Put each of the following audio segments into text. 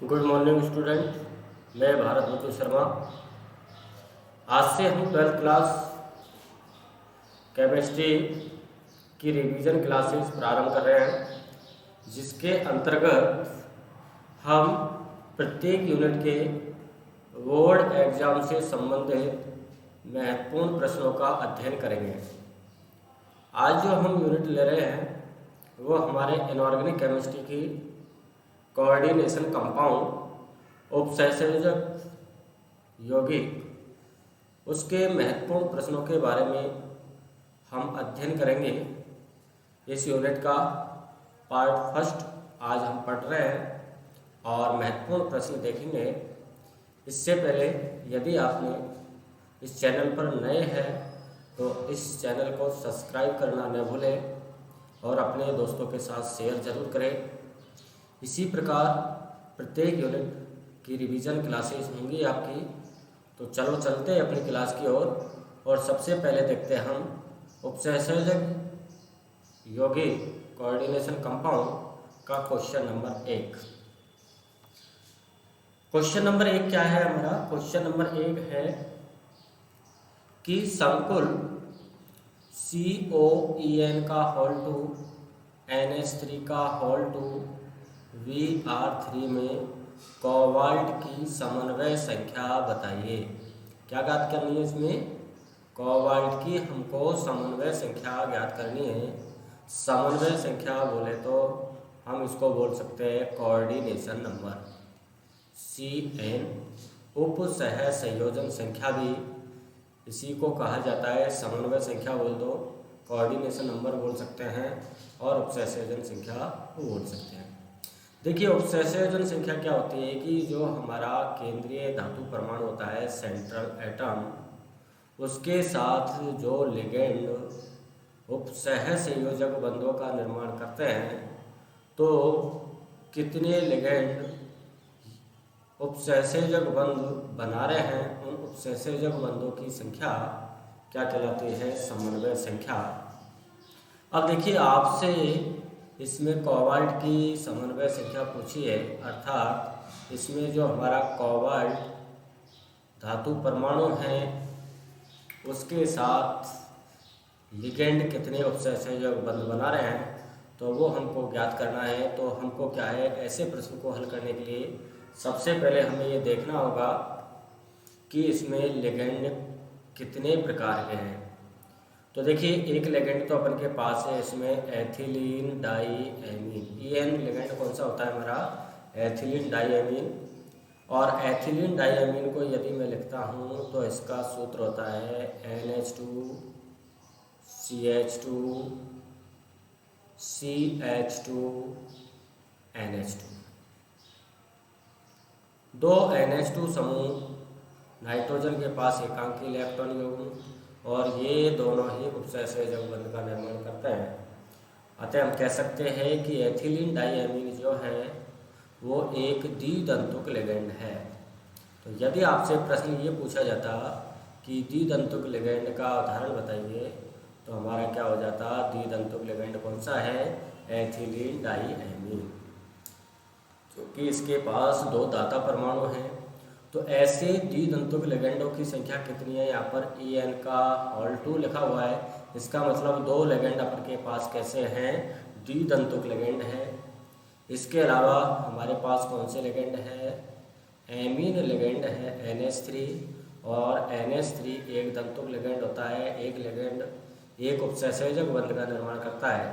Good morning student. मैं भारत बच्चू शर्मा। आज से हम 12th क्लास केमिस्ट्री की रिवीजन क्लासेस प्रारंभ कर रहे हैं, जिसके अंतर्गत हम प्रत्येक यूनिट के बोर्ड एग्जाम से संबंधित महत्वपूर्ण प्रश्नों का अध्ययन करेंगे। आज जो हम यूनिट ले रहे हैं वो हमारे इनऑर्गेनिक केमिस्ट्री की कोऑर्डिनेशन कंपाउंड उपसंयोजक यौगिक उसके महत्वपूर्ण प्रश्नों के बारे में हम अध्ययन करेंगे। इस यूनिट का पार्ट फर्स्ट आज हम पढ़ रहे हैं और महत्वपूर्ण प्रश्न देखेंगे। इससे पहले यदि आपने इस चैनल पर नए हैं तो इस चैनल को सब्सक्राइब करना न भूलें और अपने दोस्तों के साथ शेयर जरूर करें। इसी प्रकार प्रत्येक यूनिट की रिवीजन क्लासेस होंगी आपकी। तो चलो चलते हैं अपनी क्लास की ओर और सबसे पहले देखते हैं हम उपसंयोजक यौगिक कोऑर्डिनेशन कंपाउंड का क्वेश्चन नंबर 1। क्वेश्चन नंबर 1 क्या है हमारा? क्वेश्चन नंबर 1 है कि संकुल COEN का होल टू NH3 का होल टू Vr3 में कोबाल्ट की समन्वय संख्या बताइए। क्या ज्ञात करनी है इसमें? कोबाल्ट की हमको समन्वय संख्या ज्ञात करनी है। समन्वय संख्या बोले तो हम इसको बोल सकते हैं कोऑर्डिनेशन नंबर CN। उपसह संयोजन संख्या भी इसी को कहा जाता है। समन्वय संख्या बोल दो, कोऑर्डिनेशन नंबर बोल सकते हैं और उपसंयोजन संख्या बोल सकते हैं। देखिए उपसंयोजन संख्या क्या होती है कि जो हमारा केंद्रीय धातु परमाणु होता है, सेंट्रल एटम, उसके साथ जो लिगेंड उपसह संयोजक बंधों का निर्माण करते हैं, तो कितने लिगेंड उपसंयोजक बंध बना रहे हैं, उन उपसंयोजक बंधों की संख्या क्या कहलाती है? समन्वय संख्या। अब देखिए आपसे इसमें कोबाल्ट की समन्वय संख्या पूछी है, अर्थात इसमें जो हमारा कोबाल्ट धातु परमाणु है उसके साथ लिगेंड कितने उपसंयोजक बंध बना रहे हैं, तो वो हमको ज्ञात करना है। तो हमको क्या है, ऐसे प्रश्न को हल करने के लिए सबसे पहले हमें ये देखना होगा कि इसमें लिगेंड कितने प्रकार के हैं। तो देखिए एक लिगेंड तो अपन के पास है, इसमें एथिलीन डाईएमीन। EN लिगेंड कौन सा होता है हमारा? एथिलीन डाईएमीन। और एथिलीन डाईएमीन को यदि मैं लिखता हूँ तो इसका सूत्र होता है NH2 CH2 CH2 NH2। दो NH2 समूह नाइट्रोजन के पास एकांकी इलेक्ट्रॉन युग्म और ये दोनों ही उपसंयोजक बंध का निर्माण करते हैं। अतः हम कह सकते हैं कि एथिलीन डाईएमीन जो है वो एक द्विदंतुक लिगेंड है। तो यदि आपसे प्रश्न ये पूछा जाता कि द्विदंतुक लिगेंड का उदाहरण बताइए, तो हमारा क्या हो जाता? द्विदंतुक लिगेंड कौन सा है? एथिलीन डाईएमीन, क्योंकि इसके पास दो दाता परमाणु हैं। तो ऐसे द्विदंतुक लिगेंडों की संख्या कितनी है? यहाँ पर EN का होल टू लिखा हुआ है, इसका मतलब दो लिगेंड अपन के पास कैसे हैं? द्विदंतुक लिगेंड है। इसके अलावा हमारे पास कौन से लिगेंड है? एमीन लिगेंड है NH3, और NH3 एक दंतुक लिगेंड होता है। एक लिगेंड एक उपसंयोजक बंध का निर्माण करता है।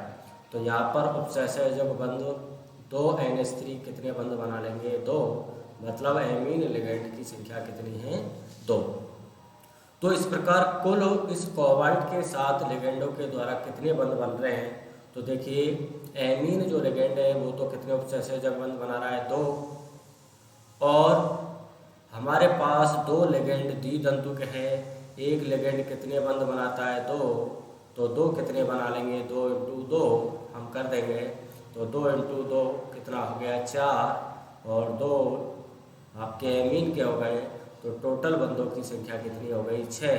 तो यहाँ पर उपसंयोजक बंध दो NH3 कितने बंध बना लेंगे? दो, मतलब एमीन लिगेंड की संख्या कितनी है? 2। तो इस प्रकार कुल इस कोबाल्ट के साथ लिगेंडों के द्वारा कितने बंध बन रहे हैं? तो देखिए एमीन जो लिगेंड है वो तो कितने उपसंयोजक बंध बना रहा है? 2। और हमारे पास दो लिगेंड द्विदंतुक है, एक लिगेंड कितने बंध बनाता है? 2। तो 2 कितने बना लेंगे? 2 × 2 हम कर देंगे। तो 2 × 2 कितना हो गया? 4, और 2 आपके एमीन के हो गए। तो टोटल बंधों की संख्या कितनी हो गई? 6।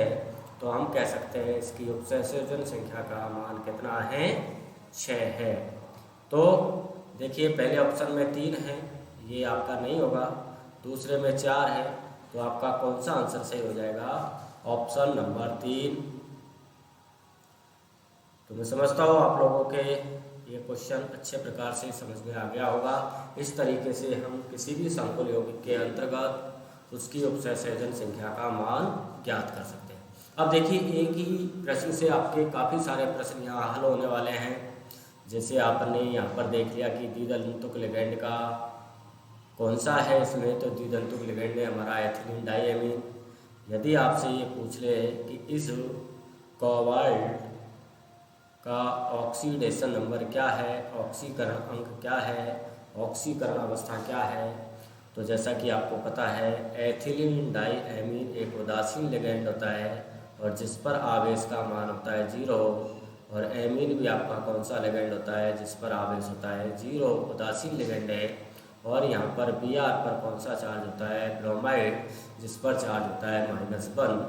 तो हम कह सकते हैं इसकी उपसंयोजन संख्या का मान कितना है? 6 है। तो देखिए पहले ऑप्शन में 3 है, ये आपका नहीं होगा। दूसरे में 4 है, तो आपका कौन सा आंसर सही हो जाएगा? Option number 3। तो मैं समझता हूँ आप लोगों के ये क्वेश्चन अच्छे प्रकार से समझ में आ गया होगा। इस तरीके से हम किसी भी संकुल यौगिक के अंतर्गत उसकी उपसहसंयोजन संख्या का मान ज्ञात कर सकते हैं। अब देखिए, एक ही प्रश्न से आपके काफ़ी सारे प्रश्न यहाँ हल होने वाले हैं। जैसे आपने यहाँ पर देख लिया कि द्विदंतुक लिगैंड का कौन सा है इसमें, तो द्विदंतुक लिगैंड है हमारा एथिलीन डाइएमीन। यदि आपसे ये पूछ ले कि इस कोबाल्ट का ऑक्सीडेशन नंबर क्या है, ऑक्सीकरण अंक क्या है, ऑक्सीकरण अवस्था क्या है, तो जैसा कि आपको पता है एथिलीन डाइएमीन एक उदासीन लिगैंड होता है और जिस पर आवेश का मान होता है 0, और एमीन भी आपका कौन सा लिगैंड होता है जिस पर आवेश होता है 0, उदासीन लिगैंड है। और यहाँ पर Br पर कौन सा चार्ज होता है? ब्रोमाइड, जिस पर चार्ज होता है -1।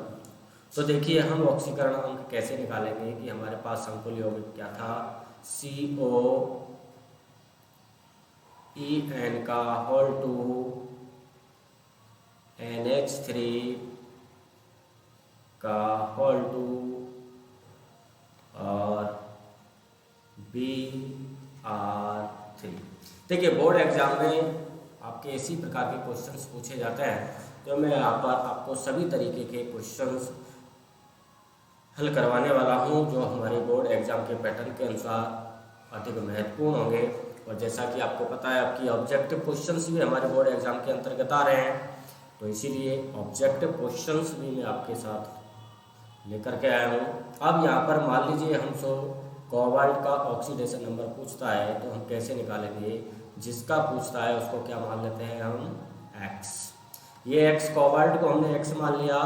तो देखिए, हम ऑक्सीकरण अंक कैसे निकालेंगे कि हमारे पास संकुल यौगिक क्या था? COEN का होल 2 NH3 का होल 2 और Br3। देखिए, बोर्ड एग्जाम में आपके इसी प्रकार के क्वेश्चंस पूछे जाते हैं, तो मैं यहाँ पर आपको सभी तरीके के क्वेश्चंस हल करवाने वाला हूँ जो हमारे बोर्ड एग्जाम के पैटर्न के अनुसार अधिक महत्वपूर्ण होंगे। और जैसा कि आपको पता है, आपकी ऑब्जेक्टिव क्वेश्चंस भी हमारे बोर्ड एग्जाम के अंतर्गत आ रहे हैं, तो इसीलिए ऑब्जेक्टिव क्वेश्चंस भी मैं आपके साथ लेकर के आया हूँ। अब यहाँ पर मान लीजिए हमसे कोबाल्ट का ऑक्सीडेशन नंबर पूछता है, तो हम कैसे निकालेंगे? जिसका पूछता है उसको क्या मान लेते हैं हम? X। ये X, कोबाल्ट को हमने X मान लिया।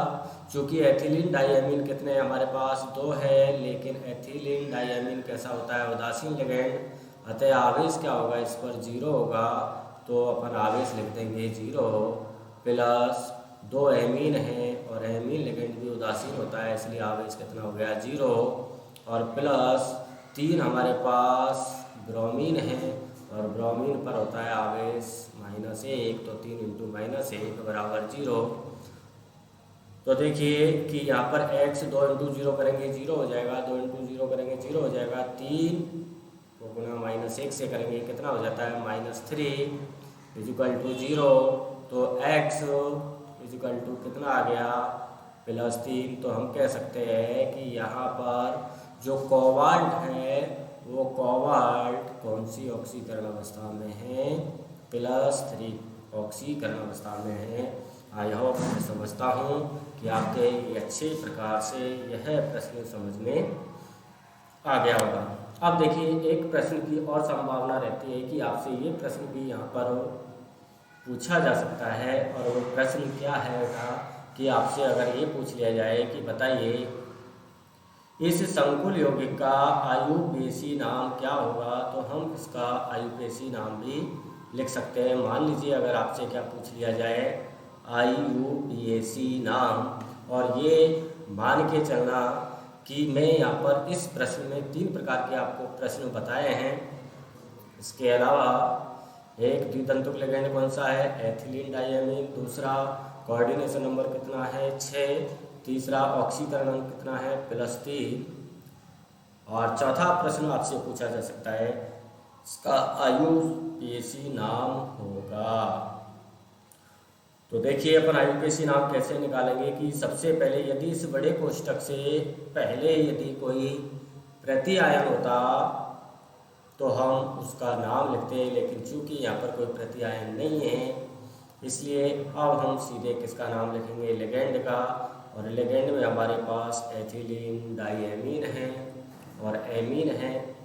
चूँकि एथिलीन डाइएमीन कितने हैं हमारे पास? 2 है, लेकिन एथिलीन डाइएमीन कैसा होता है? उदासीन लिगैंड, अतः आवेश क्या होगा? इस पर 0 होगा, तो अपन आवेश लिख देंगे 0 प्लस 2 एमीन है और एमीन लिगैंड भी उदासीन होता है, इसलिए आवेश कितना हो गया? 0, और प्लस 3 हमारे पास ब्रोमीन है और ब्रोमीन पर होता है आवेश -1, तो 3 × -1 बराबर 0। तो देखिए कि यहाँ पर x 2 × 0 करेंगे 0 हो जाएगा, 2 × 0 करेंगे 0 हो जाएगा, 3 को गुना -1 से करेंगे कितना हो जाता है? -3 = 0। तो x = कितना आ गया? +3। तो हम कह सकते हैं कि यहाँ पर जो कोबाल्ट है वो कोबाल्ट कौन सी ऑक्सीकरण अवस्था में है? +3 ऑक्सीकरण अवस्था में है। आई होप मैं समझता हूँ कि आपके अच्छे प्रकार से यह प्रश्न समझ में आ गया होगा। अब देखिए, एक प्रश्न की और संभावना रहती है कि आपसे ये प्रश्न भी यहाँ पर पूछा जा सकता है, और वो प्रश्न क्या है कि आपसे अगर ये पूछ लिया जाए कि बताइए इस संकुल यौगिक का आयुपेशी नाम क्या होगा, तो हम इसका आयुपेशी नाम भी लिख सकते हैं। मान लीजिए अगर आपसे क्या पूछ लिया जाए? आयुपेशी नाम, और ये मान के चलना कि मैं यहाँ पर इस प्रश्न में 3 प्रकार के आपको प्रश्न बताए हैं। इसके अलावा एक द्विदंतुक लिगैंड कौन सा है? Ethylene diamine. दूसरा, कोऑर्डिनेशन नंबर कितना है? 6। तीसरा, ऑक्सीकरण अंक कितना है? +3। और चौथा प्रश्न आपसे पूछा जा सकता है इसका आयुपेशी नाम होगा। तो देखिए, अपन आयुपेशी नाम कैसे निकालेंगे कि सबसे पहले यदि इस बड़े कोष्ठक से पहले यदि कोई प्रति आयन होता तो हम उसका नाम लिखते हैं, लेकिन चूंकि यहाँ पर कोई प्रति आयन नहीं है, इसलिए अब हम सीधे किसका नाम लिखेंगे? लिगैंड का। और लिगैंड में हमारे पास एथिलीन डाइएमीन है और एमीन है,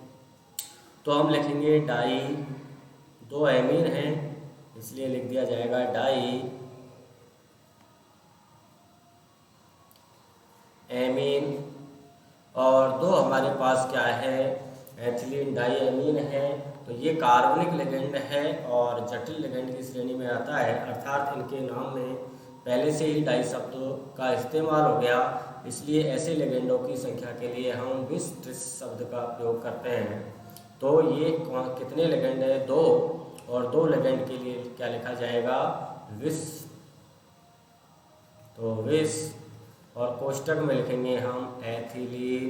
तो हम लिखेंगे डाई। 2 एमीन है, इसलिए लिख दिया जाएगा डाई एमीन। और 2 हमारे पास क्या है? एथिलीन डाइएमीन है। तो ये कार्बनिक लिगैंड है और जटिल लिगैंड की श्रेणी में आता है, अर्थात इनके नाम में पहले से ही डाई शब्द का इस्तेमाल हो गया, इसलिए ऐसे लिगैंडों की संख्या के लिए हम बिस ट्रिस शब्द का प्रयोग करते हैं। तो ये कितने लिगैंड है? 2, और 2 लिगेंड के लिए क्या लिखा जाएगा, विस। तो विस, और कोष्टक में लिखेंगे हम एथिलीन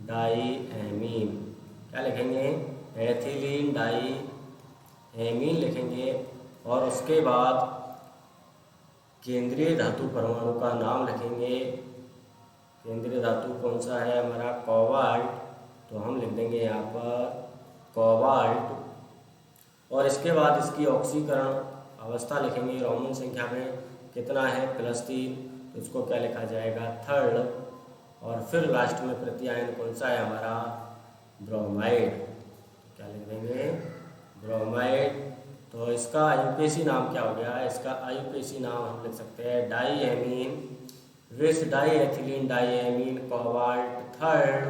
डाईएमीन। क्या लिखेंगे, एथिलीन डाईएमीन लिखेंगे। और उसके बाद केंद्रीय धातु परमाणु का नाम लिखेंगे। केंद्रीय धातु कौन सा है हमारा, कोबाल्ट। तो हम लिख देंगे यहाँ पर कोबाल्ट। और इसके बाद इसकी ऑक्सीकरण अवस्था लिखेंगे, रोमन संख्या में कितना है, +3। तो इसको क्या लिखा जाएगा, 3rd। और फिर लास्ट में प्रत्यायन कौन सा है हमारा, ब्रोमाइड। क्या लिख देंगे, ब्रोमाइड। तो इसका आईयूपीएसी नाम क्या हो गया, इसका आईयूपीएसी नाम हम लिख सकते हैं डाईएमीन, विस डाईएथिलीन डाईएमीन कोबाल्ट 3rd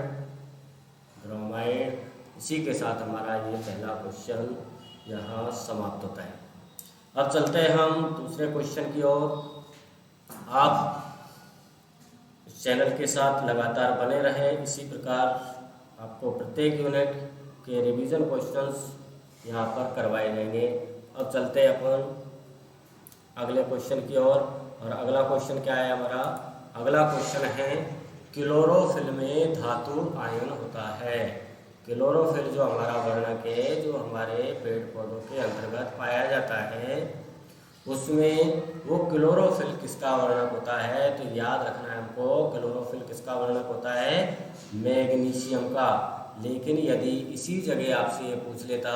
ब्रोमाइड। इसी के साथ हमारा ये पहला क्वेश्चन यहाँ समाप्त होता है। अब चलते हैं हम दूसरे क्वेश्चन की ओर। आप इस चैनल के साथ लगातार बने रहें। इसी प्रकार आपको प्रत्येक यूनिट के रिवीजन क्वेश्चंस यहाँ पर करवाए जाएंगे। अब चलते हैं अपन अगले क्वेश्चन की ओर। और अगला क्वेश्चन क्या है हमारा, अगला क्वेश्चन है क्लोरोफिल में धातु आयन होता है। क्लोरोफिल जो हमारा वर्णक है, जो हमारे पेड़ पौधों के अंतर्गत पाया जाता है, उसमें वो क्लोरोफिल किसका वर्णक होता है। तो याद रखना है हमको, क्लोरोफिल किसका वर्णक होता है, मैग्नीशियम का। लेकिन यदि इसी जगह आपसे ये पूछ लेता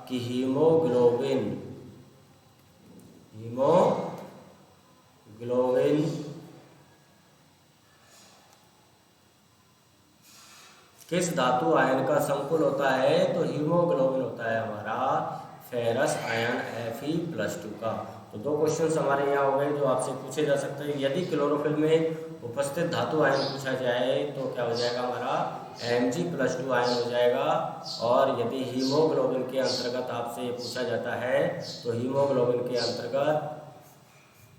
कि हीमोग्लोबिन किस धातु आयन का संकुल होता है, तो हीमोग्लोबिन होता है हमारा फेरस आयन Fe+2 का। तो 2 क्वेश्चन हमारे यहाँ हो गए जो आपसे पूछे जा सकते हैं। यदि क्लोरोफिल में उपस्थित धातु आयन पूछा जाए तो क्या हो जाएगा हमारा, Mg+2 आयन हो जाएगा। और यदि हीमोग्लोबिन के अंतर्गत आपसे पूछा जाता है तो हीमोग्लोबिन के अंतर्गत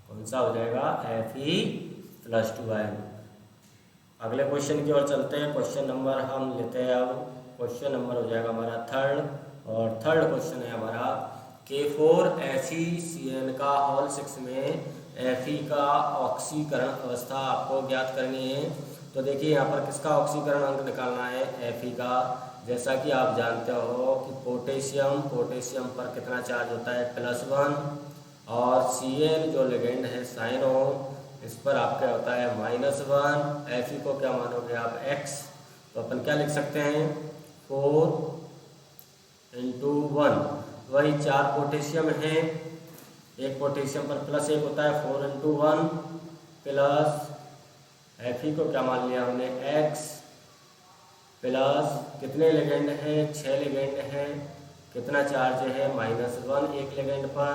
कौन सा हो जाएगा, Fe+2 आयन। अगले क्वेश्चन की ओर चलते हैं। क्वेश्चन नंबर हम लेते हैं, अब क्वेश्चन नंबर हो जाएगा हमारा 3rd। और 3rd क्वेश्चन है हमारा K4FeCN का होल 6 में Fe का ऑक्सीकरण अवस्था आपको ज्ञात करनी है। तो देखिए यहाँ पर किसका ऑक्सीकरण अंक निकालना है, Fe का। जैसा कि आप जानते हो कि पोटेशियम पर कितना चार्ज होता है, +1। और Cn जो लिगेंड है साइनो, इस पर आपका होता है -1। Fe को क्या मानोगे आप, x। तो अपन क्या लिख सकते हैं, 4 × 1। वही 4 पोटेशियम है, एक पोटेशियम पर +1 होता है, 4 × 1 प्लस Fe को क्या मान लिया हमने, x प्लस कितने लिगेंड है, 6 लिगेंड है, कितना चार्ज है, -1 एक लिगेंड पर,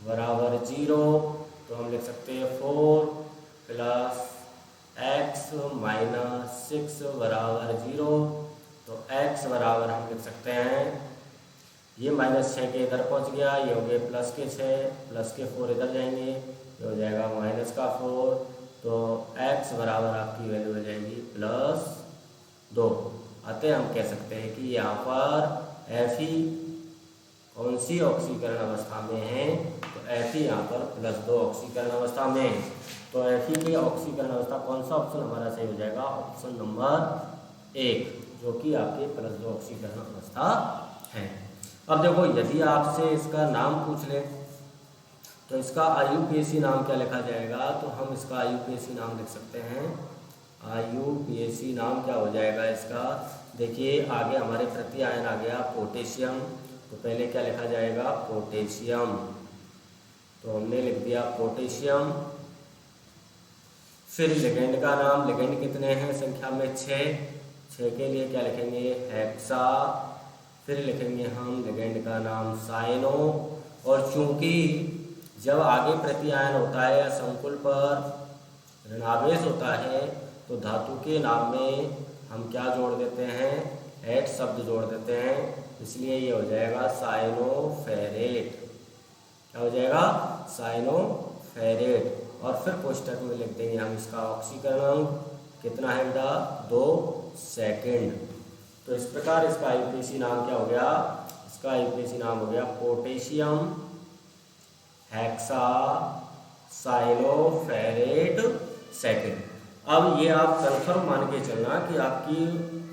बराबर 0। तो हम लिख सकते हैं 4 + x - 6 बराबर 0। तो x बराबर हम लिख सकते हैं, ये -6 के इधर पहुंच गया, ये हो गए प्लस के 6, प्लस के 4 इधर जाएंगे, ये हो जाएगा -4। तो x बराबर आपकी वैल्यू हो जाएगी +2। अतः हम कह सकते हैं कि यहाँ पर Fe कौन सी ऑक्सीकरण अवस्था में है, तो Fe यहाँ पर +2 ऑक्सीकरण अवस्था में है। तो Fe की ऑक्सीकरण अवस्था कौन सा ऑप्शन हमारा सही हो जाएगा, ऑप्शन नंबर 1, जो कि आपके +2 ऑक्सीकरण अवस्था है। अब देखो, यदि आपसे इसका नाम पूछ ले तो इसका IUPAC नाम क्या लिखा जाएगा, तो हम इसका IUPAC नाम लिख सकते हैं। IUPAC नाम क्या हो जाएगा इसका, देखिए आगे हमारे प्रति आयन आ गया पोटेशियम, तो पहले क्या लिखा जाएगा, पोटेशियम। तो हमने लिख दिया पोटेशियम। फिर लिगेंड का नाम, लिगेंड कितने हैं संख्या में, 6 के लिए क्या लिखेंगे, हेक्सा। फिर लिखेंगे हम लिगेंड का नाम साइनो। और चूंकि जब आगे प्रति आयन होता है या संकुल पर ऋणावेश होता है तो धातु के नाम में हम क्या जोड़ देते हैं, एट शब्द जोड़ देते हैं, इसलिए ये हो जाएगा साइनोफेरेट। क्या हो जाएगा, साइनोफेरेट। और फिर कोष्टक में लिख देंगे हम इसका ऑक्सीकरण अंक कितना है बेटा, 2 सेकंड। तो इस प्रकार इसका IUPAC नाम क्या हो गया, इसका आईयूपीएसी नाम हो गया पोटेशियम हेक्सासाइलोफेरेट सेकेंड। अब ये आप कंफर्म मान के चलना कि आपकी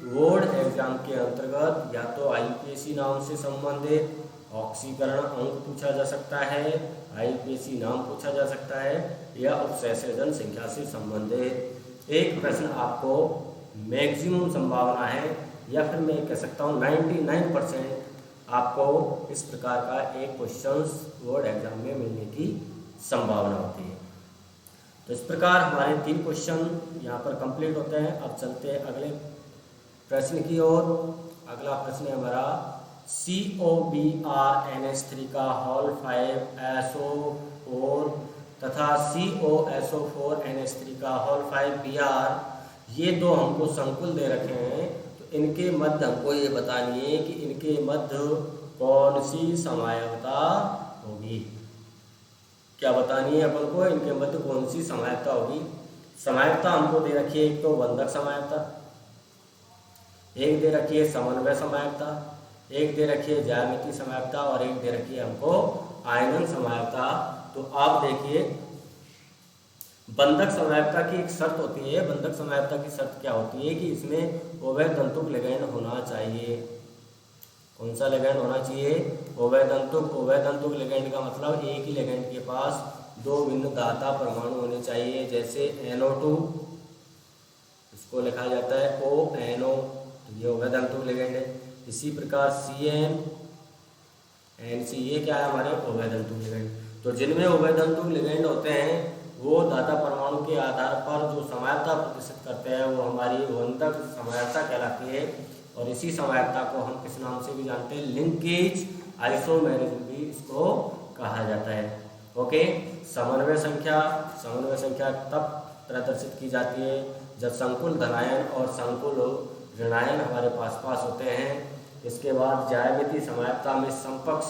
बोर्ड एग्जाम के अंतर्गत या तो आईयूपीएसी नाम से संबंधित ऑक्सीकरण अंक पूछा जा सकता है, आईयूपीएसी नाम पूछा जा सकता है, या उपसंयोजन संख्या से संबंधित एक प्रश्न आपको मैक्सिमम संभावना है, या फिर मैं कह सकता हूँ 99% आपको इस प्रकार का एक क्वेश्चन बोर्ड एग्जाम में मिलने की संभावना होती है। तो इस प्रकार हमारे 3 क्वेश्चन यहाँ पर कंप्लीट होते हैं। अब चलते हैं अगले प्रश्न की ओर। अगला प्रश्न है हमारा COBrNH3 का होल 5SO4 तथा COSO4NH3 का होल 5Br, ये दो हमको संकुल दे रखे हैं। तो इनके मध्य हमको ये बतानी है कि इनके मध्य कौन सी समायवता होगी। क्या बतानी है अपन को, इनके मध्य कौन सी समायवता होगी। समायवता हमको दे रखी है, एक तो बंधक समायवता, एक दे रखी है समन्वय समायवता, एक दे रखी है ज्यामितीय समायवता, और एक दे रखी है हमको आयनन समायवता। तो आप देखिए बंधक समायवता की एक शर्त होती है। बंधक समायवता की शर्त क्या होती है कि इसमें उभय तंतुक लिगैंड होना चाहिए। कौन सा लिगैंड होना चाहिए? उभय तंतुक। उभय तंतुक लिगैंड का मतलब एक ही लिगैंड के पास 2 भिन्न दाता परमाणु होने चाहिए। जैसे NO2, इसको लिखा जाता है ONO, ये उभय तंतुक लिगैंड है। इसी प्रकार CNNC, ये क्या है हमारे उभय तंतुक लिगैंड। तो जिनमें उभय तंतुक लिगैंड होते हैं वो दाता परमाणु के आधार पर जो समायवता प्रदर्शित करते हैं वो हमारी बंधक समायवता कहलाती है। और इसी समायवता को हम किस नाम से भी जानते हैं? लिंकेज आइसोमेरिज्म भी इसको कहा जाता है। ओके। समन्वय संख्या तब प्रदर्शित की जाती है जब संकुल धनायन और संकुल ऋणायन हमारे पास होते हैं। इसके बाद ज्यामितीय समायवता में समपक्ष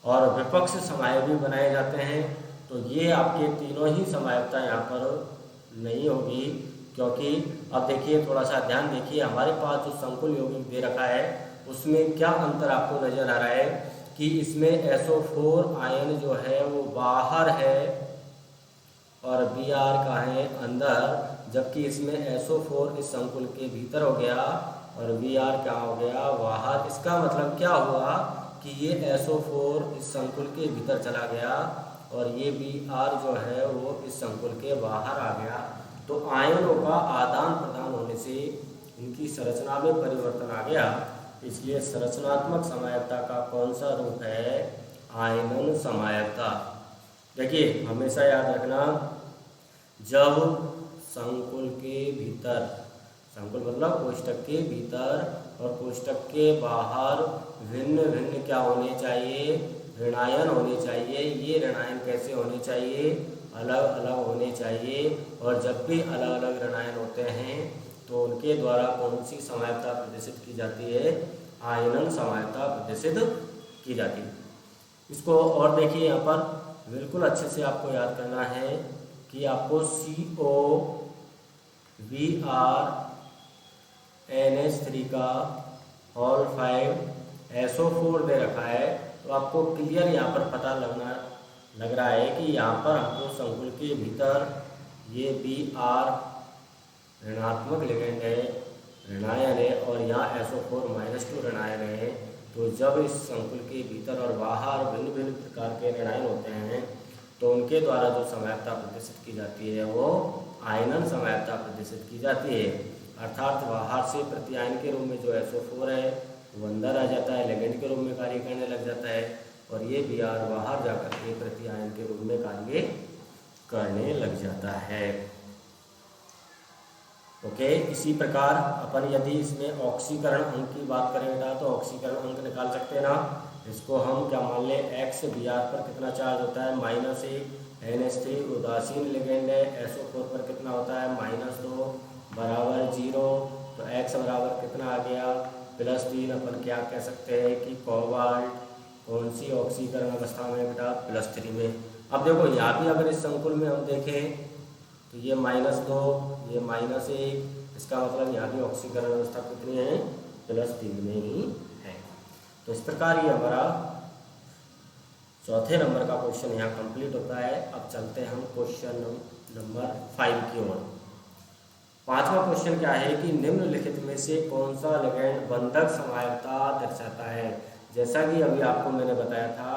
और विपक्ष समायवी बनाए जाते हैं। तो ये आपके तीनों ही समायवता यहाँ पर नहीं होगी, क्योंकि अब देखिए थोड़ा सा ध्यान देखिए, हमारे पास जो संकुल यौगिक दे रखा है उसमें क्या अंतर आपको नजर आ रहा है कि इसमें SO4 आयन जो है वो बाहर है और Br का है अंदर, जबकि इसमें SO4 इस संकुल के भीतर हो गया और Br क्या हो गया? बाहर। इसका मतलब क्या हुआ कि ये SO4 इस संकुल के भीतर चला गया और ये Br जो है वो इस संकुल के बाहर आ गया। तो आयनों का आदान प्रदान होने से इनकी संरचना में परिवर्तन आ गया। इसलिए संरचनात्मक समायवता का कौन सा रूप है? आयनन समायवता। देखिए हमेशा याद रखना, जब संकुल के भीतर, संकुल मतलब कोष्ठक के भीतर और कोष्ठक के बाहर भिन्न भिन्न क्या होने चाहिए? ऋणायन होने चाहिए। ये ऋणायन कैसे होने चाहिए? अलग अलग होने चाहिए। और जब भी अलग अलग ऋणायन होते हैं तो उनके द्वारा कौन सी समायवता प्रदर्शित की जाती है? आयनन समायवता प्रदर्शित की जाती है। इसको और देखिए, यहाँ पर बिल्कुल अच्छे से आपको याद करना है कि आपको COBrNH3 का होल 5SO4 दे रखा है। तो आपको क्लियर यहाँ पर पता लग रहा है कि यहाँ पर हमको संकुल के भीतर ये Br ऋणात्मक लिगैंड है, ऋणायन है, और यहाँ SO4-2 ऋणायन है। तो जब इस संकुल के भीतर और बाहर भिन्न भिन्न प्रकार के ऋणायन होते हैं तो उनके द्वारा जो समायवता प्रदर्शित की जाती है वो आयनन समायवता प्रदर्शित की जाती है। अर्थात बाहर से प्रत्यायन के रूप में जो SO4 है वो अंदर आ जाता है, लिगैंड के रूप में कार्य करने लग जाता है, और ये Br बाहर जाकर के प्रत्यायन के रूप में कार्य करने लग जाता है। ओके। इसी प्रकार अपन यदि इसमें ऑक्सीकरण अंक की बात करें बेटा तो ऑक्सीकरण अंक निकाल सकते हैं ना। इसको हम क्या मान लें? X Br पर कितना चार्ज होता है? -1। NH3 उदासीन लिगैंड है, SO4 पर कितना होता है? -2 बराबर 0। तो X बराबर कितना आ गया? +3। अपन क्या कह सकते हैं कि कोबाल्ट कौन सी ऑक्सीकरण अवस्था में बेटा? +3 में। अब देखो यहाँ भी अगर इस संकुल में हम देखें तो ये -2, ये -1, इसका मतलब यहाँ भी ऑक्सीकरण अवस्था कितनी है? +3 में ही है। तो इस प्रकार ये हमारा चौथे नंबर का क्वेश्चन यहाँ कंप्लीट होता है। अब चलते हैं हम क्वेश्चन नंबर 5 की ओर। पांचवा क्वेश्चन क्या है कि निम्नलिखित में से कौन सा लिगैंड बंधक समवायता दर्शाता है। जैसा कि अभी आपको मैंने बताया था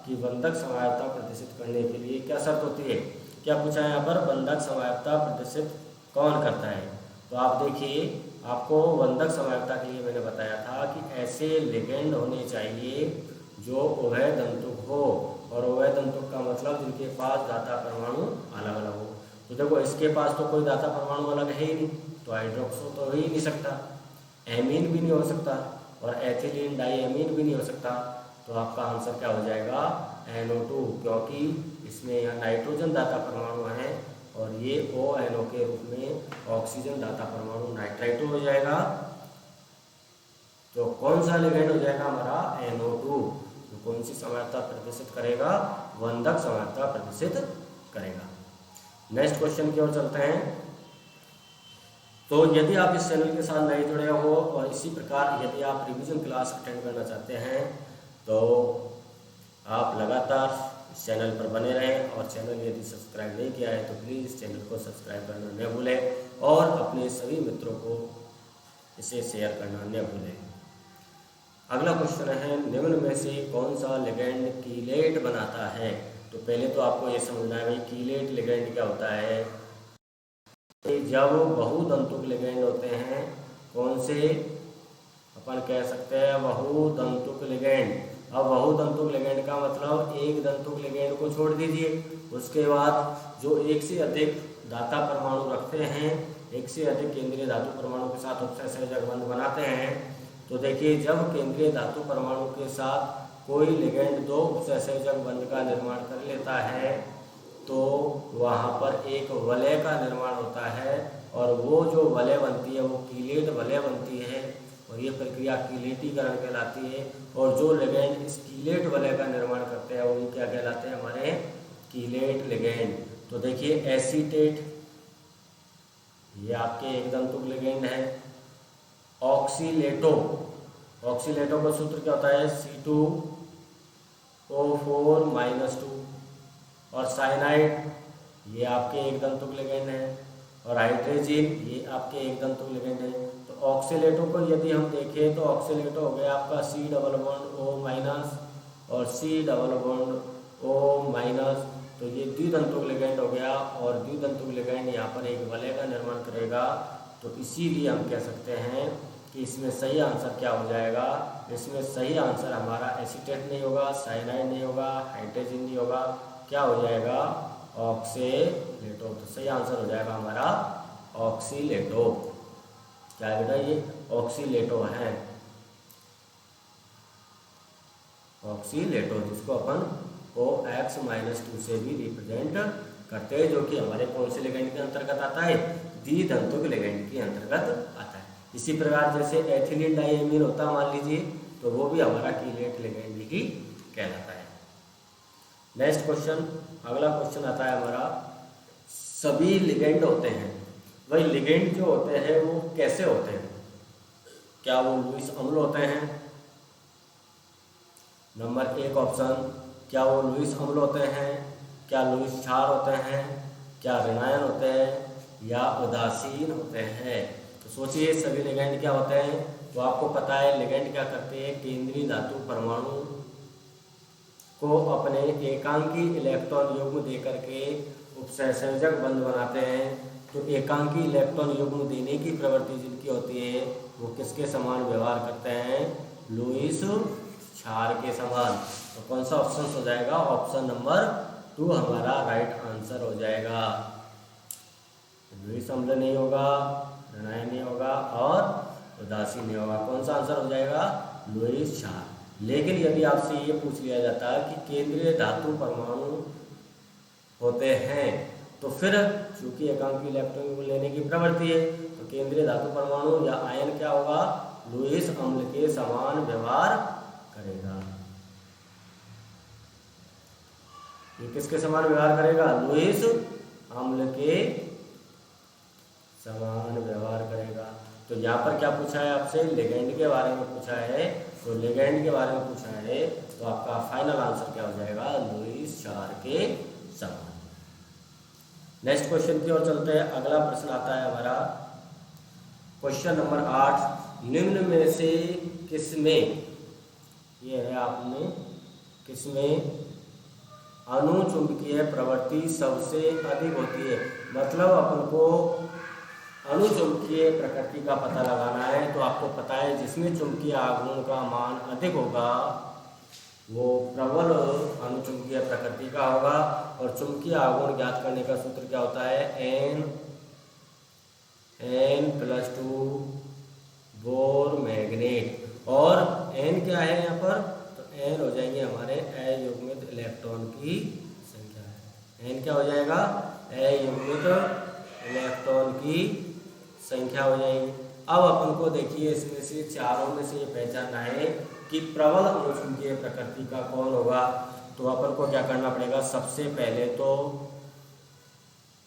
कि बंधक समवायता प्रदर्शित करने के लिए क्या शर्त होती है, क्या पूछा है यहाँ पर, बंधक समवायता प्रदर्शित कौन करता है। तो आप देखिए, आपको बंधक समवायता के लिए मैंने बताया था कि ऐसे लिगैंड होने चाहिए जो उभय दंतुक हो, और उभय दंतुक का मतलब जिनके पास दाता परमाणु अलग अलग हो। तो देखो, इसके पास तो कोई दाता परमाणु अलग है ही नहीं, तो हाइड्रोक्सो तो हो ही नहीं सकता, एमीन भी नहीं हो सकता, और एथिलीन डाईएमीन भी नहीं हो सकता। तो आपका आंसर क्या हो जाएगा, NO2, क्योंकि इसमें यहाँ नाइट्रोजन दाता परमाणु है और ये ONO के रूप में ऑक्सीजन दाता परमाणु नाइट्राइटो हो जाएगा। तो कौन सा लिगैंड हो जाएगा हमारा, NO2। तो कौन सी समवायता प्रदर्शित करेगा, बंधक समवायता प्रदर्शित करेगा। नेक्स्ट क्वेश्चन की ओर चलते हैं। तो यदि आप इस चैनल के साथ नए जुड़े हो और इसी प्रकार यदि आप रिवीजन क्लास अटेंड करना चाहते हैं तो आप लगातार इस चैनल पर बने रहें, और चैनल यदि सब्सक्राइब नहीं किया है तो प्लीज़ चैनल को सब्सक्राइब करना न भूलें और अपने सभी मित्रों को इसे शेयर करना न भूलें। अगला क्वेश्चन है, निम्न में से कौन सा लिगैंड कीलेट बनाता है। तो पहले तो आपको ये समझना है भाई कीलेट लिगैंड क्या होता है। जब बहुदंतुक लिगैंड होते हैं, कौन से, अपन कह सकते हैं बहुदंतुक लिगैंड। अब बहुदंतुक लिगैंड का मतलब एक दंतुक लिगैंड को छोड़ दीजिए, उसके बाद जो एक से अधिक दाता परमाणु रखते हैं, एक से अधिक केंद्रीय धातु परमाणु के साथ उपसहसंयोजक बंध बनाते हैं। तो देखिए, जब केंद्रीय धातु परमाणु के साथ कोई लिगैंड दो उपसहसंयोजक बंध का निर्माण कर लेता है तो वहाँ पर एक वलय का निर्माण होता है, और वो जो वलय बनती है वो कीलेट वलय बनती है, और ये प्रक्रिया कीलेटीकरण कहलाती है। और जो लिगैंड इस कीलेट वलय का निर्माण करते हैं वो क्या कहलाते हैं, हमारे कीलेट लिगैंड। तो देखिए, एसीटेट ये आपके एक दंतुक लिगैंड है। ऑक्सीलेटो, ऑक्सीलेटो का सूत्र क्या होता है, C2O4-2। और साइनाइड ये आपके एक दंतुक लिगैंड है, और हाइड्रोजिन ये आपके एक दंतुक लिगैंड है। तो ऑक्सीलेटो को यदि हम देखें तो ऑक्सीलेटो हो गया आपका C++O- और C++O-, तो ये द्विदंतुक लिगैंड हो गया, और द्विदंतुक लिगैंड यहाँ पर एक वलय का निर्माण करेगा। तो इसीलिए हम कह सकते हैं कि इसमें सही आंसर क्या हो जाएगा, इसमें सही आंसर हमारा एसीटेट नहीं होगा, साइनाइड नहीं होगा, हाइड्रोजन नहीं होगा, क्या हो जाएगा, ऑक्सीलेटो। तो सही आंसर हो जाएगा हमारा ऑक्सीलेटो। क्या है बेटा, ये ऑक्सीलेटो है, ऑक्सीलेटो, जिसको अपन OX-2 से भी रिप्रेजेंट करते हैं, जो कि हमारे कौन से लिगैंड के अंतर्गत आता है, द्विदंतुक लिगैंड के अंतर्गत आता है। इसी प्रकार जैसे एथिलीन डाईएमीन होता है, मान लीजिए, तो वो भी हमारा कीलेट लिगैंड ही कहलाता है। नेक्स्ट क्वेश्चन, अगला क्वेश्चन आता है हमारा, सभी लिगैंड होते हैं, वही लिगैंड जो होते हैं वो कैसे होते हैं, क्या वो लुईस अम्ल होते हैं। नंबर 1 ऑप्शन, क्या वो लुईस अम्ल होते हैं, क्या लुईस क्षार होते हैं, क्या ऋणायन होते हैं, या उदासीन होते हैं। तो सोचिए, सभी लिगैंड क्या होते हैं। तो आपको पता है लिगैंड क्या करते हैं, केंद्रीय धातु परमाणु को अपने एकांकी इलेक्ट्रॉन युग्म दे करके उपसहसंयोजक बंध बनाते हैं। तो एकांकी इलेक्ट्रॉन युग्म देने की प्रवृत्ति जिनकी होती है वो किसके समान व्यवहार करते हैं, लुईस क्षार के समान। तो कौन सा ऑप्शन हो जाएगा, ऑप्शन नंबर 2 हमारा राइट आंसर हो जाएगा। लुईस अम्ल नहीं होगा, ऋणायन नहीं होगा, और उदासीन नहीं होगा। कौन सा आंसर हो जाएगा, लुईस क्षार। लेकिन यदि आपसे ये पूछ लिया जाता है कि केंद्रीय धातु परमाणु होते हैं, तो फिर चूंकि एकांकी इलेक्ट्रॉन लेने की प्रवृत्ति है, तो केंद्रीय धातु परमाणु या आयन क्या होगा, लुईस अम्ल के समान व्यवहार करेगा। ये किसके समान व्यवहार करेगा, लुईस अम्ल के समान व्यवहार करेगा। तो यहाँ पर क्या पूछा है आपसे, लिगेंड के बारे में पूछा है। तो लिगेंड के बारे में पूछा है तो आपका फाइनल आंसर क्या हो जाएगा, लुईस चार के समान। नेक्स्ट क्वेश्चन की ओर चलते हैं। अगला प्रश्न आता है हमारा क्वेश्चन नंबर 8, निम्न में से किसमें, ये है आपने, किसमें अनुचुंबकीय प्रवृत्ति सबसे अधिक होती है। मतलब अपन को अनुचुंबकीय प्रकृति का पता लगाना है। तो आपको पता है जिसमें चुंबकीय आघूर्ण का मान अधिक होगा वो प्रबल अनुचुंबकीय प्रकृति का होगा। और चुंबकीय आघूर्ण ज्ञात करने का सूत्र क्या होता है, N+2 बोर मैग्नेट। और N क्या है यहाँ पर, तो N हो जाएंगे हमारे अयुग्मित इलेक्ट्रॉन की संख्या। N क्या हो जाएगा, अयुग्मित इलेक्ट्रॉन की संख्या हो जाएगी। अब अपन को देखिए इसमें से चारों में से ये पहचानना है कि प्रबल अनुचुंबकीय प्रकृति का कौन होगा। तो अपन को क्या करना पड़ेगा, सबसे पहले तो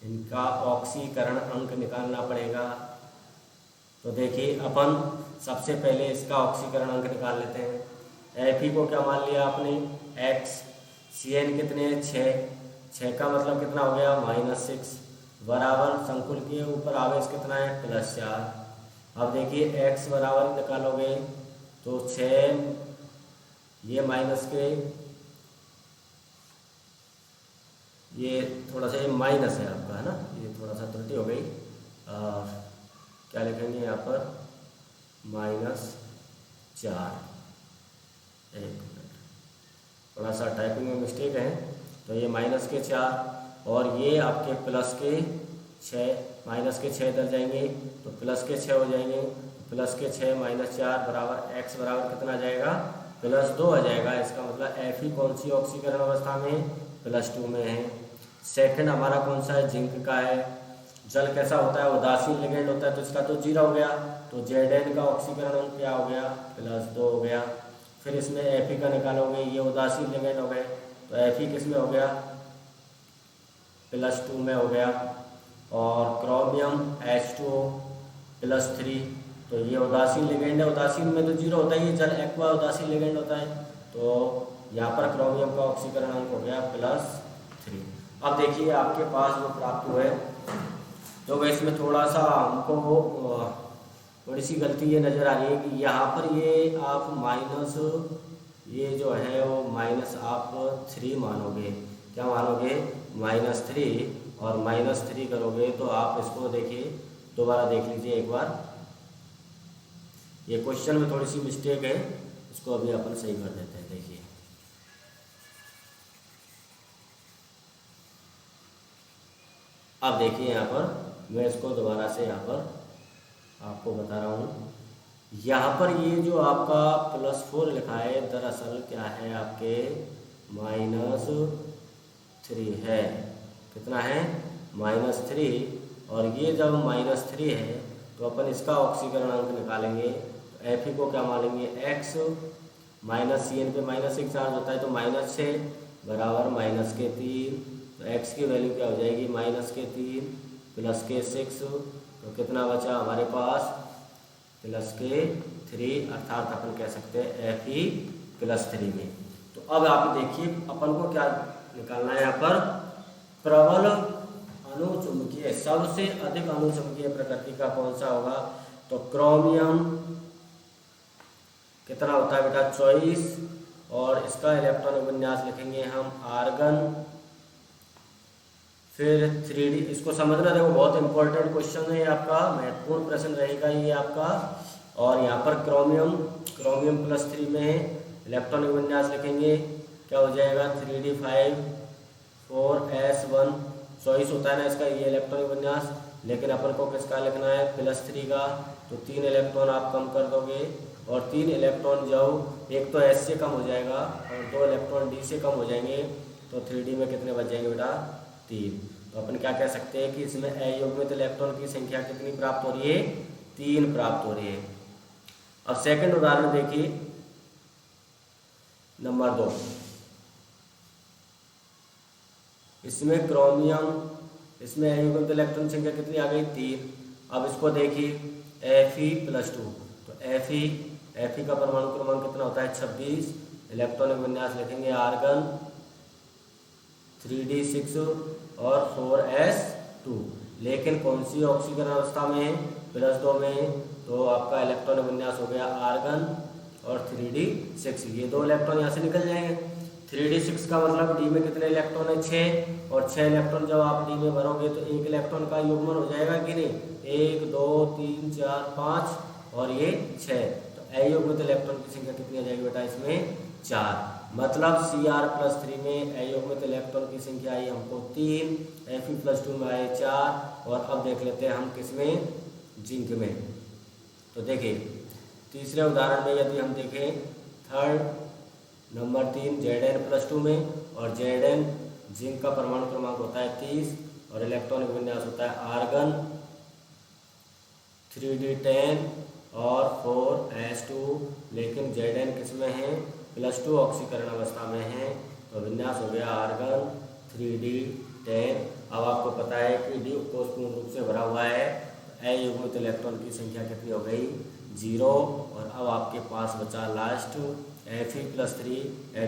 इनका ऑक्सीकरण अंक निकालना पड़ेगा। तो देखिए अपन सबसे पहले इसका ऑक्सीकरण अंक निकाल लेते हैं। Fe को क्या मान लिया आपने, x, Cn कितने, 6 का मतलब कितना हो गया, -6 बराबर संकुल के ऊपर आवेश कितना है, +4। अब देखिए x बराबर निकालोगे तो 6, ये माइनस के, ये थोड़ा सा ये माइनस है आपका, है ना, ये थोड़ा सा त्रुटि हो गई। क्या लिखेंगे यहाँ पर, -4, एक मिनट, थोड़ा सा टाइपिंग में मिस्टेक है। तो ये -4 और ये आपके +6, -6 इधर जाएंगे तो +6 हो जाएंगे। +6 -4 बराबर x बराबर कितना आ जाएगा, +2 आ जाएगा। इसका मतलब Fe कौन सी ऑक्सीकरण अवस्था में, +2 में है। सेकंड हमारा कौन सा है, जिंक का है। जल कैसा होता है, उदासीन लिगेंड होता है, तो इसका तो 0 हो गया। तो Zn का ऑक्सीकरण अंक क्या हो गया, +2 हो गया। फिर इसमें Fe का निकालोगे, ये उदासीन लिगेंड हो गए, तो Fe किस में हो गया, +2 में हो गया। और क्रोमियम H2O +3, तो ये उदासीन लिगेंड है। उदासीन में तो 0 होता है, ये जल एक्वा उदासीन लिगेंड होता है। तो यहाँ पर क्रोमियम का ऑक्सीकरण अंक हो गया +3। अब देखिए आपके पास जो प्राप्त हुए, तो इसमें थोड़ा सा हमको थोड़ी सी गलती ये नज़र आ रही है कि यहाँ पर ये आप माइनस, ये जो है वो माइनस आप 3 मानोगे। क्या मानोगे, -3, और -3 करोगे तो आप इसको देखिए, दोबारा देख लीजिए एक बार। ये क्वेश्चन में थोड़ी सी मिस्टेक है, इसको अभी अपन सही कर देते हैं। देखिए अब देखिए यहाँ पर मैं इसको दोबारा से यहाँ पर आपको बता रहा हूँ। यहाँ पर ये जो आपका +4 लिखा है, दरअसल क्या है आपके -3 है। कितना है, -3। और ये जब -3 है तो अपन इसका ऑक्सीकरण अंक निकालेंगे। तो Fe को क्या मानेंगे, x, -Cn पे -1 चार्ज होता है, तो -6 बराबर -3। तो x की वैल्यू क्या हो जाएगी, -3 +6, तो कितना बचा हमारे पास, +3, अर्थात अपन कह सकते हैं Fe +3 में। तो अब आप देखिए अपन को क्या निकालना है यहाँ पर, प्रबल अनुचुंबकीय, सबसे अधिक अनुचुंबकीय प्रकृति का कौन सा होगा। तो क्रोमियम कितना होता है बेटा, 24, और इसका इलेक्ट्रॉनिक विन्यास लिखेंगे हम आर्गन। फिर 3D, इसको समझना, देखो बहुत इंपॉर्टेंट क्वेश्चन है आपका, महत्वपूर्ण प्रश्न रहेगा ये आपका। और यहाँ पर क्रोमियम +3 में है, इलेक्ट्रॉनिक विन्यास लिखेंगे, क्या हो जाएगा, 3D5 4s1, 24 होता है ना इसका ये इलेक्ट्रॉनिक विन्यास। लेकिन अपन को किसका लिखना है, +3 का। तो 3 इलेक्ट्रॉन आप कम कर दोगे, और 3 इलेक्ट्रॉन जब एक तो S से कम हो जाएगा और 2 इलेक्ट्रॉन D से कम हो जाएंगे, तो 3D में कितने बच जाएंगे बेटा, 3। तो अपन क्या कह सकते हैं कि इसमें अयुग्मित इलेक्ट्रॉन की संख्या कितनी प्राप्त हो रही है, 3 प्राप्त हो रही है। अब सेकंड उदाहरण देखिए, नंबर 2। इसमें क्रोमियम, इसमें अयुग्मित इलेक्ट्रॉन संख्या कितनी आ गई, 3। अब इसको देखिए, Fe+2। तो Fe का परमाणु क्रमांक कितना होता है 26। इलेक्ट्रॉनिक विन्यास लिखेंगे आर्गन 3d6 और 4s2। लेकिन कौन सी ऑक्सीकरण अवस्था में है, +2 में, तो आपका इलेक्ट्रॉनिक विन्यास हो गया आर्गन और 3d6। ये 2 इलेक्ट्रॉन यहाँ से निकल जाएंगे। 3d6 का मतलब डी में कितने इलेक्ट्रॉन है 6, और 6 इलेक्ट्रॉन जब आप डी में भरोगे तो एक इलेक्ट्रॉन का युग्मन हो जाएगा कि नहीं, 1 2 3 4 5 और ये 6। तो अयुग्मित इलेक्ट्रॉन की संख्या कितनी आ जाएगी बेटा इसमें 4। मतलब Cr+3 में अयुग्मित इलेक्ट्रॉन की संख्या आई हमको 3, Fe+2 में आए 4। और अब देख लेते हैं हम किसमें, जिंक में। तो देखिए तीसरे उदाहरण में यदि हम देखें थर्ड नंबर 3 Zn+2 में, और Zn जिंक का परमाणु क्रमांक होता है 30 और इलेक्ट्रॉनिक विन्यास होता है आर्गन 3d10 और 4s2। लेकिन Zn किस में है, +2 ऑक्सीकरण अवस्था में है, तो विन्यास हो गया आर्गन 3d10। अब आपको पता है कि डी कोषपूर्ण रूप से भरा हुआ है, अयुग्मित इलेक्ट्रॉन की संख्या कितनी हो गई 0। और अब आपके पास बचा लास्ट Fe+3।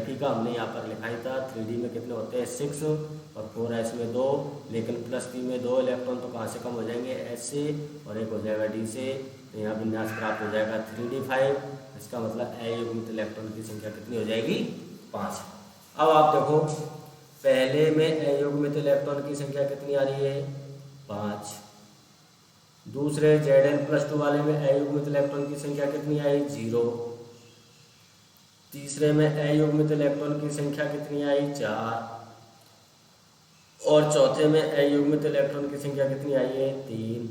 Fe का हमने यहाँ पर लिखा ही था, 3d में कितने होते हैं 6 और 4s में 2, लेकिन +3 में 2 इलेक्ट्रॉन तो कहाँ से कम हो जाएंगे s से, और एक हो जाएगा d से। तो यहाँ विन्यास प्राप्त हो जाएगा 3d5। इसका मतलब अयुग्मित इलेक्ट्रॉन की संख्या कितनी हो जाएगी 5। अब आप देखो पहले में अयुग्मित इलेक्ट्रॉन की संख्या कितनी आ रही है 5। दूसरे Zn+2 वाले में अयुग्मित इलेक्ट्रॉन की संख्या कितनी आई 0। तीसरे में अयुग्मित इलेक्ट्रॉन की संख्या कितनी आई 4। और चौथे में अयुग्मित इलेक्ट्रॉन की संख्या कितनी आई है 3।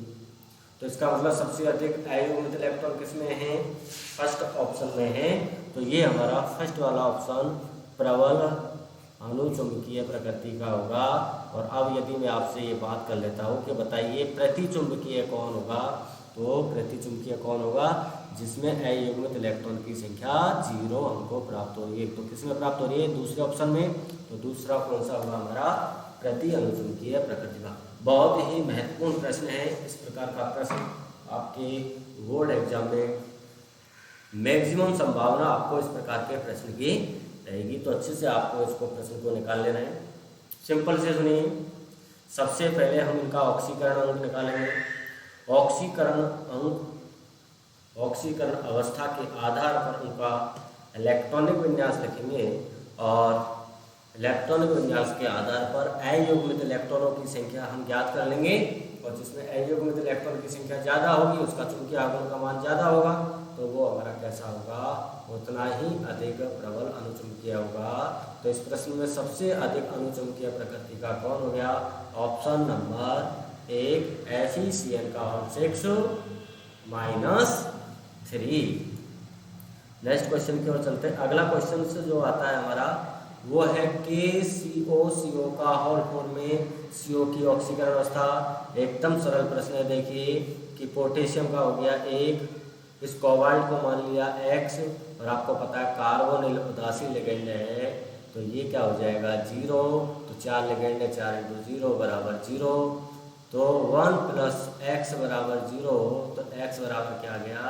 तो इसका मतलब सबसे अधिक अयुग्मित इलेक्ट्रॉन किसमें है, फर्स्ट ऑप्शन में है। तो ये हमारा फर्स्ट वाला ऑप्शन प्रबल अनुचुंबकीय प्रकृति का होगा। और अब यदि मैं आपसे ये बात कर लेता हूँ कि बताइए प्रतिचुंबकीय कौन होगा, तो प्रतिचुंबकीय कौन होगा जिसमें अयुग्मित इलेक्ट्रॉन की संख्या 0 हमको प्राप्त हो रही है। तो किसमें प्राप्त हो रही है, दूसरे ऑप्शन में। तो दूसरा कौन सा होगा हमारा, प्रति अनुचुंबकीय प्रकृति का। बहुत ही महत्वपूर्ण प्रश्न है। इस प्रकार का प्रश्न आपके बोर्ड एग्जाम में मैक्सिमम संभावना आपको इस प्रकार के प्रश्न की रहेगी। तो अच्छे से आपको इसको प्रश्न को निकाल लेना है। सिंपल से सुनिए, सबसे पहले हम इनका ऑक्सीकरण अंक निकालेंगे। ऑक्सीकरण अवस्था के आधार पर उनका इलेक्ट्रॉनिक विन्यास लिखेंगे, और इलेक्ट्रॉनिक विन्यास के आधार पर अयुग्मित इलेक्ट्रॉनों की संख्या हम ज्ञात कर लेंगे। और जिसमें अयुग्मित इलेक्ट्रॉन की संख्या ज़्यादा होगी उसका चुंबकीय आघूर्ण का मान ज़्यादा होगा, तो वो हमारा कैसा होगा, उतना ही अधिक प्रबल अनुचुंबकीय होगा। तो इस प्रश्न में सबसे अधिक अनुचुंबकीय प्रकृति का कौन हो गया, ऑप्शन नंबर 1 FeCl का 6-3। नेक्स्ट क्वेश्चन की ओर चलते हैं। अगला क्वेश्चन से जो आता है हमारा वो है KCO का होल फॉर्म में CO की ऑक्सीकरण अवस्था। एकदम सरल प्रश्न है। देखिए कि पोटेशियम का हो गया 1, इस कोबाल्ट को मान लिया X, और आपको पता है कार्बोनिल उदासीन लिगेंड है, तो ये क्या हो जाएगा 0। तो 4 लिगेंड है, 4 × 0 = 0। तो 1 + x = 0। तो x बराबर क्या आ गया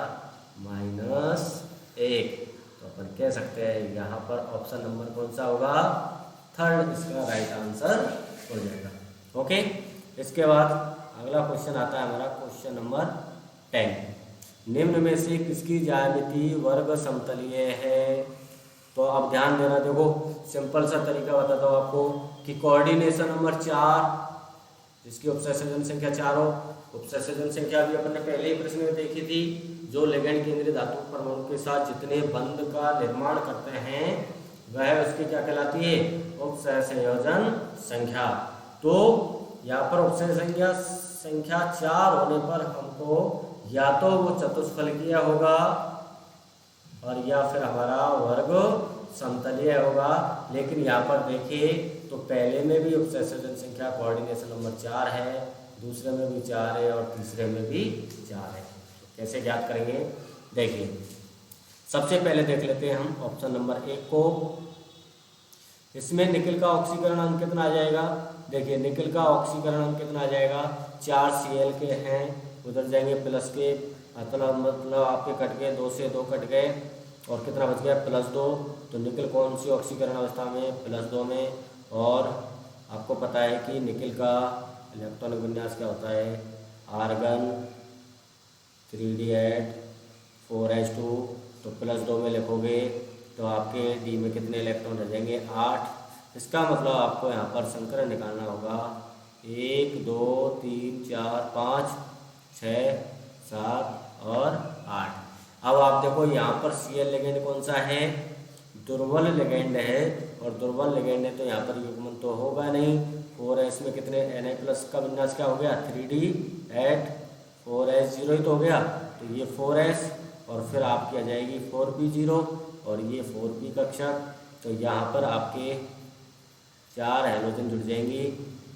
-1। तो अपन कह सकते हैं यहाँ पर ऑप्शन नंबर कौन सा होगा, थर्ड इसका राइट आंसर हो जाएगा। ओके, इसके बाद अगला क्वेश्चन आता है हमारा क्वेश्चन नंबर 10। निम्न में से किसकी ज्यामिति वर्ग समतलीय है। तो अब ध्यान देना, देखो सिंपल सा तरीका बताता हूँ आपको कि कोऑर्डिनेशन नंबर 4 जिसकी उपसंयोजन संख्या 4 हो। उपसंयोजन संख्या भी अपन ने पहले ही प्रश्न में देखी थी। जो लिगेंड केंद्रीय धातु परमाणु के साथ जितने बंध का निर्माण करते हैं वह उसकी क्या कहलाती है, उपसंयोजन संख्या। तो यहाँ पर उपसंयोजन संख्या 4 होने पर हमको या तो वो चतुष्फलकीय होगा और या फिर हमारा वर्ग समतलीय होगा। लेकिन यहाँ पर देखिए तो पहले में भी उपसंयोजन संख्या कोऑर्डिनेशन नंबर 4 है, दूसरे में भी 4 है और तीसरे में भी 4 है। कैसे ज्ञात करेंगे, देखिए सबसे पहले देख लेते हैं हम ऑप्शन नंबर 1 को। इसमें निकिल का ऑक्सीकरण अंक कितना आ जाएगा, देखिए निकिल का ऑक्सीकरण अंक कितना आ जाएगा, 4 Cl के हैं, उधर जाएंगे प्लस के मतलब आपके कट गए, 2 से 2 कट गए और कितना बच गया +2। तो निकल कौन सी ऑक्सीकरण अवस्था में, +2 में। और आपको पता है कि निकल का इलेक्ट्रॉनिक विन्यास क्या होता है, आर्गन 3d8 4s2। तो +2 में लिखोगे तो आपके डी में कितने इलेक्ट्रॉन रह जाएंगे, 8। इसका मतलब आपको यहाँ पर संकरण निकालना होगा 1 2 3 4 5 6 7 और 8। अब आप देखो यहाँ पर Cl लिगेंड कौन सा है, दुर्बल लिगेंड है। और दुर्बल लिगेंड है तो यहाँ पर युग्मन तो होगा नहीं। 4s में कितने Na+ का विन्यास क्या हो गया, 3d8 4s0 ही तो हो गया। तो ये 4s और फिर आपकी आ जाएगी 4p0 और ये 4p कक्षक। तो यहाँ पर आपके 4 हैलोजन जुड़ जाएंगी,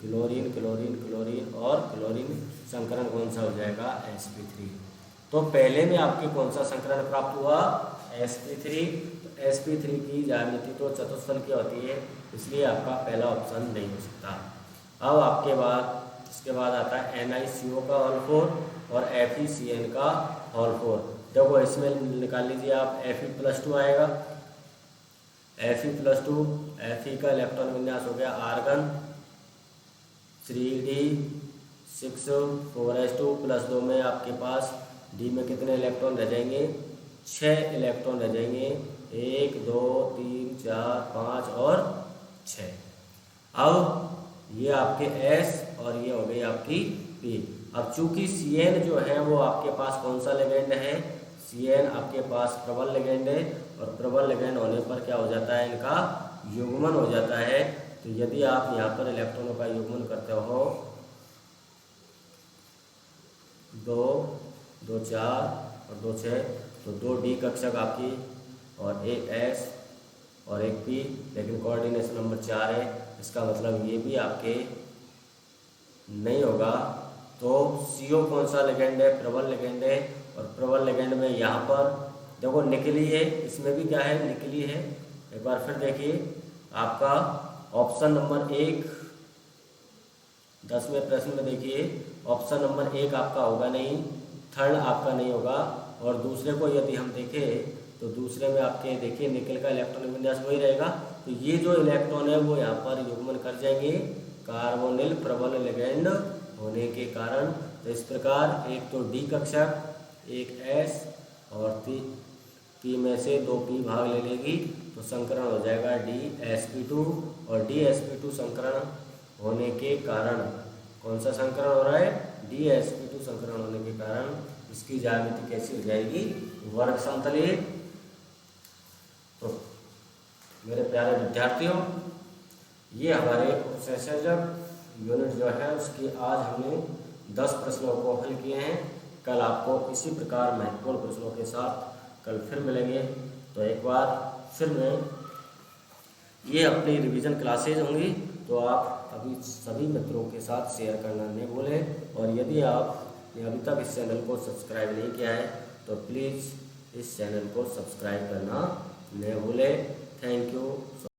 क्लोरीन क्लोरीन क्लोरीन और क्लोरीन। संकरण कौन सा हो जाएगा, sp3। तो पहले में आपके कौन सा संकरण प्राप्त हुआ, sp3। तो sp3 की ज्यामिति तो चतुष्फल की होती है, इसलिए आपका पहला ऑप्शन नहीं हो सकता। अब आपके बाद इसके बाद आता है NiCO का होल 4 और FeCN का होल 4। देखो इसमें निकाल लीजिए आप, Fe+2 आएगा, Fe+2। Fe का इलेक्ट्रॉन विन्यास हो गया आर्गन 3d6 4s2 +2 में आपके पास डी में कितने इलेक्ट्रॉन रह जाएंगे, 6 इलेक्ट्रॉन रह जाएंगे, 1 2 3 4 5 और 6। अब ये आपके S और ये हो गई आपकी P। अब चूंकि Cn जो है वो आपके पास कौन सा लिगेंड है, Cn आपके पास प्रबल लिगेंड है और प्रबल लिगेंड होने पर क्या हो जाता है, इनका युग्मन हो जाता है। तो यदि आप यहाँ पर इलेक्ट्रॉनों का युग्मन करते हो 2 2 4 और 2 6, तो 2 D कक्षक आपकी और एक S और एक P, लेकिन कोऑर्डिनेशन नंबर 4 है। इसका मतलब ये भी आपके नहीं होगा। तो CO कौन सा लिगेंड है, प्रबल लिगेंड है। और प्रबल लिगेंड में यहाँ पर देखो निकली है, इसमें भी क्या है, निकली है। एक बार फिर देखिए, आपका ऑप्शन नंबर 1 10वें प्रश्न में देखिए, ऑप्शन नंबर 1 आपका होगा नहीं, थर्ड आपका नहीं होगा। और दूसरे को यदि हम देखें तो दूसरे में आपके देखिए निकल का इलेक्ट्रॉन विन्यास वही रहेगा। तो ये जो इलेक्ट्रॉन है वो यहाँ पर युग्मन कर जाएंगे कार्बोनिल प्रबल लिगेंड होने के कारण। तो इस प्रकार एक तो डी कक्षक, एक S और P में से 2 P भाग ले लेगी, तो संकरण हो जाएगा DsP2। और DsP2 संकरण होने के कारण, कौन सा संकरण हो रहा है, DsP2 संकरण होने के कारण इसकी ज्यामिति कैसी हो जाएगी, वर्ग समतलीय। तो मेरे प्यारे विद्यार्थियों, ये हमारे उपसंयोजक यूनिट जो है उसकी आज हमने 10 प्रश्नों को हल किए हैं। कल आपको इसी प्रकार महत्वपूर्ण प्रश्नों के साथ कल फिर मिलेंगे। तो एक बार फिर मैं, ये अपनी रिवीजन क्लासेज होंगी, तो आप अभी सभी मित्रों के साथ शेयर करना नहीं भूलें। और यदि आपने अभी तक इस चैनल को सब्सक्राइब नहीं किया है तो प्लीज़ इस चैनल को सब्सक्राइब करना नहीं भूलें। Thank you.